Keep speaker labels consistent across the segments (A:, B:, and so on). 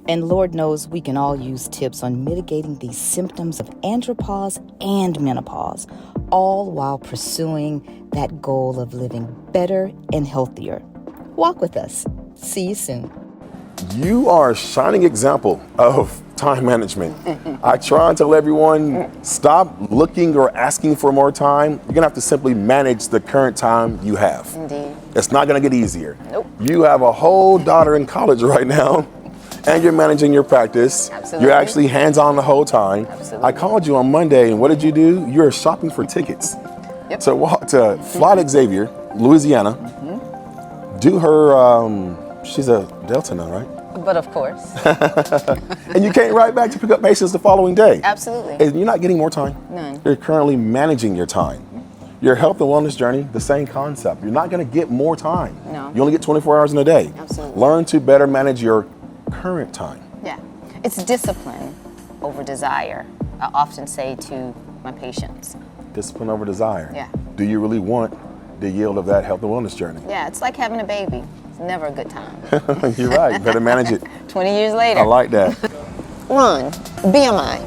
A: And Lord knows we can all use tips on mitigating these symptoms of andropause and menopause, all while pursuing that goal of living better and healthier. Walk with us. See you soon.
B: You are a shining example of time management. I try and tell everyone, stop looking or asking for more time. You're gonna have to simply manage the current time you have.
C: Indeed.
B: It's not gonna get easier.
C: Nope.
B: You have a whole daughter in college right now, and you're managing your practice.
C: Absolutely.
B: You're actually hands-on the whole time.
C: Absolutely.
B: I called you on Monday, and what did you do? You're shopping for tickets.
C: Yep.
B: To fly to Xavier, Louisiana, do her, she's a Delta now, right?
C: But of course.
B: And you can't ride back to pick up patients the following day.
C: Absolutely.
B: And you're not getting more time.
C: None.
B: You're currently managing your time. Your health and wellness journey, the same concept. You're not going to get more time.
C: No.
B: You only get 24 hours in a day.
C: Absolutely.
B: Learn to better manage your current time.
C: Yeah. It's discipline over desire. I often say to my patients.
B: Discipline over desire.
C: Yeah.
B: Do you really want the yield of that health and wellness journey?
C: Yeah, it's like having a baby. It's never a good time.
B: You're right. Better manage it.
C: 20 years later.
B: I like that.
C: Ron, BMI.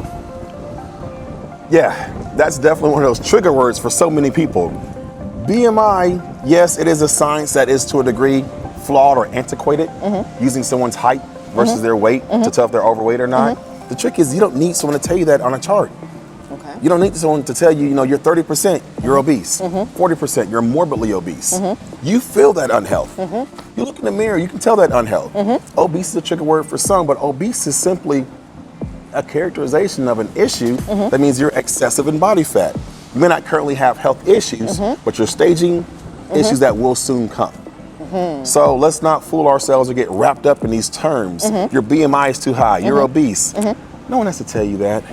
B: Yeah, that's definitely one of those trigger words for so many people. BMI, yes, it is a science that is to a degree flawed or antiquated, using someone's height versus their weight to tell if they're overweight or not. The trick is you don't need someone to tell you that on a chart.
C: Okay.
B: You don't need someone to tell you, you're 30%, you're obese, 40%, you're morbidly obese. You feel that unhealth. You look in the mirror, you can tell that unhealth. Obese is a trigger word for some, but obese is simply a characterization of an issue that means you're excessive in body fat. You may not currently have health issues, but you're staging issues that will soon come. So let's not fool ourselves or get wrapped up in these terms. Your BMI is too high, you're obese. No one has to tell you that.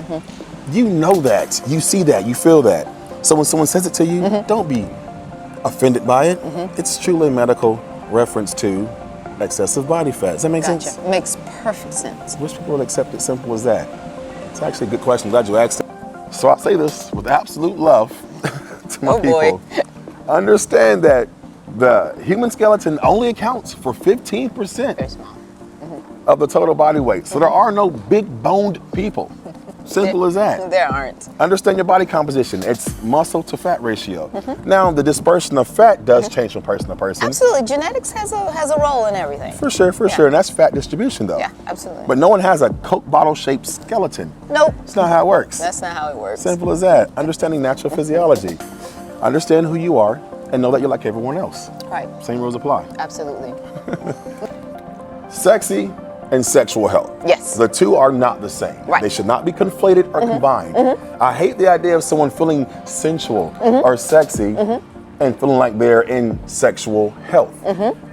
B: You know that, you see that, you feel that. So when someone says it to you, don't be offended by it. It's truly a medical reference to excessive body fat. Does that make sense?
C: Makes perfect sense.
B: Wish people would accept it simple as that. It's actually a good question. Glad you asked it. So I say this with absolute love to my people. Understand that the human skeleton only accounts for 15%
C: Very small.
B: of the total body weight. So there are no big boned people. Simple as that.
C: There aren't.
B: Understand your body composition. It's muscle to fat ratio. Now, the dispersion of fat does change from person to person.
C: Absolutely. Genetics has a role in everything.
B: For sure, sure. And that's fat distribution, though.
C: Yeah, absolutely.
B: But no one has a Coke bottle-shaped skeleton.
C: Nope.
B: That's not how it works.
C: That's not how it works.
B: Simple as that. Understanding natural physiology. Understand who you are and know that you're like everyone else.
C: Right.
B: Same rules apply.
C: Absolutely.
B: Sexy and sexual health.
C: Yes.
B: The two are not the same.
C: Right.
B: They should not be conflated or combined. I hate the idea of someone feeling sensual or sexy and feeling like they're in sexual health.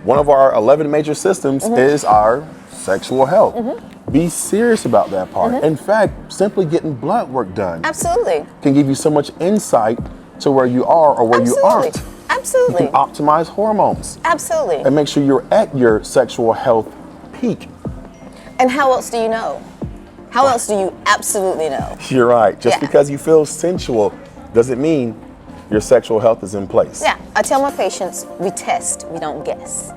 B: One of our 11 major systems is our sexual health. Be serious about that part. In fact, simply getting blood work done
C: Absolutely.
B: can give you so much insight to where you are or where you aren't. You
C: Absolutely.
B: can optimize hormones
C: Absolutely.
B: and make sure you're at your sexual health peak.
C: And how else do you know? How else do you absolutely know?
B: You're right. Just
C: Yeah.
B: because you feel sensual doesn't mean your sexual health is in place.
C: Yeah. I tell my patients, we test, we don't guess.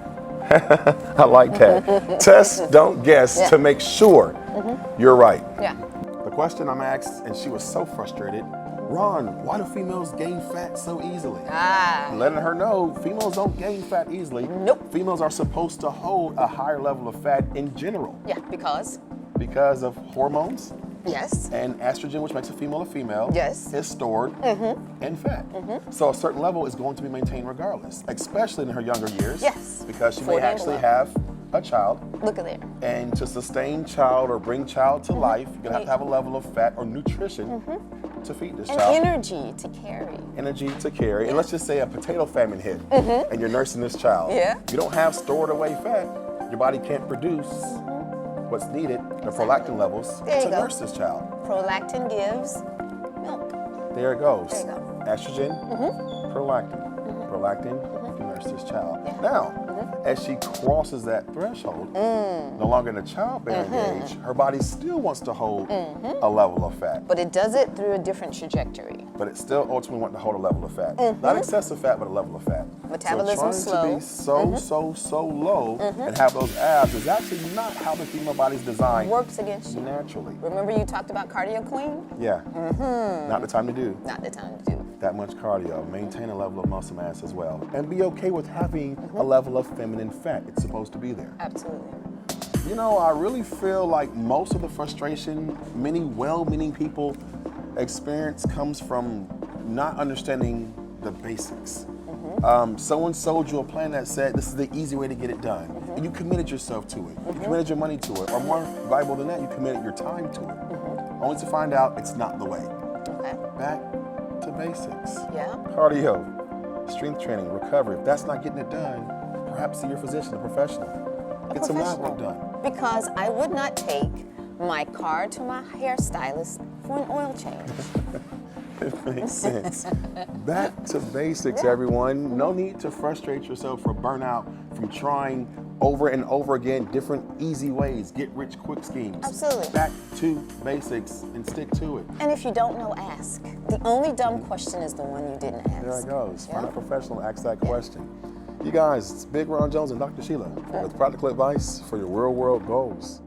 B: I like that. Test, don't guess to make sure you're right.
C: Yeah.
B: The question I'm asked, and she was so frustrated, Ron, why do females gain fat so easily? Letting her know females don't gain fat easily.
C: Nope.
B: Females are supposed to hold a higher level of fat in general
C: Yeah, because?
B: because of hormones
C: Yes.
B: and estrogen, which makes a female,
C: Yes.
B: is stored in fat. So a certain level is going to be maintained regardless, especially in her younger years.
C: Yes.
B: Because she may
C: 40 and
B: actually
C: below.
B: have a child.
C: Look at there.
B: And to sustain child or bring child to life, you're gonna have to have a level of fat or nutrition to feed this
C: And
B: child.
C: energy to carry.
B: Energy to carry. And let's just say a potato famine hit and you're nursing this child.
C: Yeah.
B: You don't have stored away fat, your body can't produce what's needed, the prolactin levels,
C: There you
B: to
C: go.
B: nurse this child.
C: Prolactin gives milk.
B: There it goes.
C: There you go.
B: Estrogen, prolactin. Prolactin can nurse this child.
C: Yeah.
B: Now, As she crosses that threshold, no longer in the childbearing age, her body still wants to hold a level of fat.
C: But it does it through a different trajectory.
B: But it still ultimately wants to hold a level of fat. Not excessive fat, but a level of fat.
C: Metabolism
B: so
C: slow.
B: trying to be so low and have those abs is actually not how the female body's designed.
C: Works against you.
B: Naturally.
C: Remember you talked about cardio queen?
B: Yeah. Not the time to do
C: Not the time to do.
B: that much cardio. Maintain a level of muscle mass as well. And be okay with having a level of feminine fat. It's supposed to be there.
C: Absolutely.
B: You know, I really feel like most of the frustration many well-meaning people experience comes from not understanding the basics. Someone sold you a plan that said this is the easy way to get it done. And you committed yourself to it. You committed your money to it. Or more valuable than that, you committed your time to it. Only to find out it's not the way.
C: Okay.
B: Back to basics.
C: Yeah.
B: Cardio, strength training, recovery. If that's not getting it done, perhaps see your physician, a professional. Get some lab work done.
C: Because I would not take my car to my hairstylist for an oil change.
B: It makes sense. Back to basics, everyone. No need to frustrate yourself or burn out from trying over and over again different easy ways, get rich quick schemes.
C: Absolutely.
B: Back to basics and stick to it.
C: And if you don't know, ask. The only dumb question is the one you didn't ask.
B: There it goes. Find
C: Yeah.
B: a professional, ask that question. You guys, it's BigRon Jones and Dr. Shelia with practical advice for your real world goals.